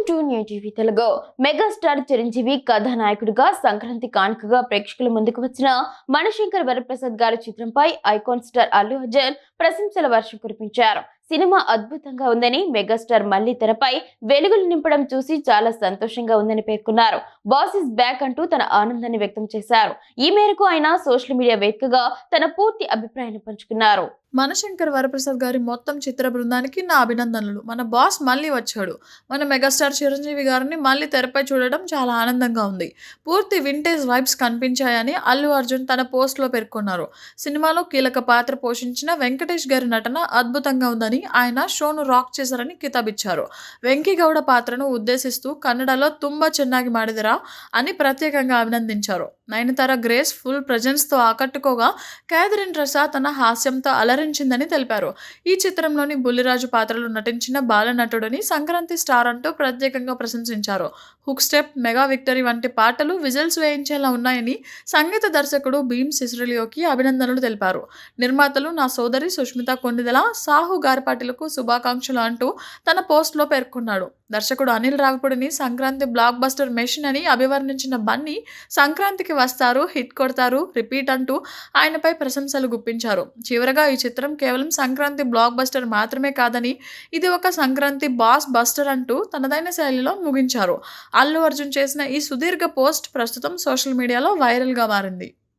To new TV Telugu. Megastar Chiranjeevi కథానాయకుడిగా సంక్రాంతి కానుకగా ప్రేక్షకుల ముందుకు వచ్చిన మణిశంకర్ వరప్రసాద్ గారి చిత్రంపై ఐకాన్ స్టార్ అల్లు అర్జున్ ప్రశంసల వర్షం కురిపించారు. సినిమా అద్భుతంగా ఉందని, మెగాస్టార్ మళ్లీ తెరపై వెలుగులు నింపడం చూసి చాలా సంతోషంగా ఉందని పేర్కొన్నారు. బాస్ ఇస్ బ్యాక్ అంటూ తన ఆనందాన్ని వ్యక్తం చేశారు. ఈ మేరకు ఆయన సోషల్ మీడియా వేదికగా తన పూర్తి అభిప్రాయాన్ని పంచుకున్నారు. మణిశంకర్ వరప్రసాద్ గారి మొత్తం చిత్ర బృందానికి నా అభినందనలు. మన బాస్ మళ్ళీ వచ్చాడు. మన మెగాస్టార్ చిరంజీవి గారిని మళ్ళీ తెరపై చూడడం చాలా ఆనందంగా ఉంది. పూర్తి వింటేజ్ వైబ్స్ కనిపించాయని అల్లు అర్జున్ తన పోస్ట్లో పేర్కొన్నారు. సినిమాలో కీలక పాత్ర పోషించిన వెంకటేష్ గారి నటన అద్భుతంగా ఉందని, ఆయన షోను రాక్ చేశారని కితాబిచ్చారు. వెంకీ గౌడ పాత్రను ఉద్దేశిస్తూ కన్నడలో తుంబా చెన్నాగి మాడిదరా అని ప్రత్యేకంగా అభినందించారు. Nayanthara grace full ప్రెజెన్స్తో ఆకట్టుకోగా, Catherine Tresa తన హాస్యంతో అలరించిందని తెలిపారు. ఈ చిత్రంలోని బుల్లిరాజు పాత్రలో నటించిన బాలనటుడని సంక్రాంతి స్టార్ అంటూ ప్రత్యేకంగా ప్రశంసించారు. హుక్ స్టెప్, మెగా విక్టరీ వంటి పాటలు విజిల్స్ వేయించేలా ఉన్నాయని సంగీత దర్శకుడు భీమ్ సిసిలియోకి అభినందనలు తెలిపారు. నిర్మాతలు నా సోదరి సుష్మిత కొన్నిదెల, సాహు గార్పాటిలకు శుభాకాంక్షలు అంటూ తన పోస్ట్లో పేర్కొన్నాడు. దర్శకుడు అనిల్ రావిపూడిని సంక్రాంతి బ్లాక్ బస్టర్ మెషిన్ అని అభివర్ణించిన బన్నీ సంక్రాంతికి వస్తారు, హిట్ కొడతారు, రిపీట్ అంటూ ఆయనపై ప్రశంసలు గుప్పించారు. చివరగా ఈ చిత్రం కేవలం సంక్రాంతి బ్లాక్ బస్టర్ మాత్రమే కాదని, ఇది ఒక సంక్రాంతి బాస్ బస్టర్ అంటూ తనదైన శైలిలో ముగించారు. అల్లు అర్జున్ చేసిన ఈ సుదీర్ఘ పోస్ట్ ప్రస్తుతం సోషల్ మీడియాలో వైరల్గా మారింది.